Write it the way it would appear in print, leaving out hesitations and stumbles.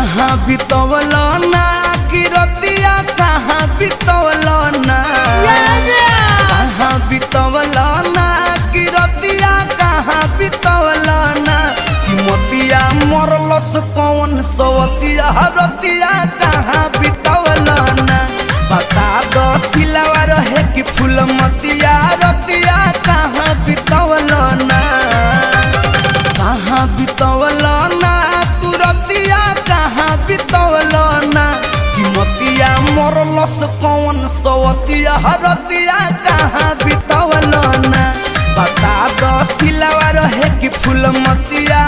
कहाँ बितवल ना कि रतिया कहाँ बितवल ना कहाँ बितवल ना कि रतिया कहाँ बितवल ना कि मोतिया मरलस कौन सवतिया रतिया कहाँ बितवल ना बता दो सिलवा रहे कि फूल मतिया रतिया कहाँ बितवल ना कहाँ बितवल ना तू रतिया कहाँ बितवल ना कि मोतिया मरलस कौन सवतिया रतिया कहाँ बितवल ना बता दो सिलवा रहे कि फूल मतिया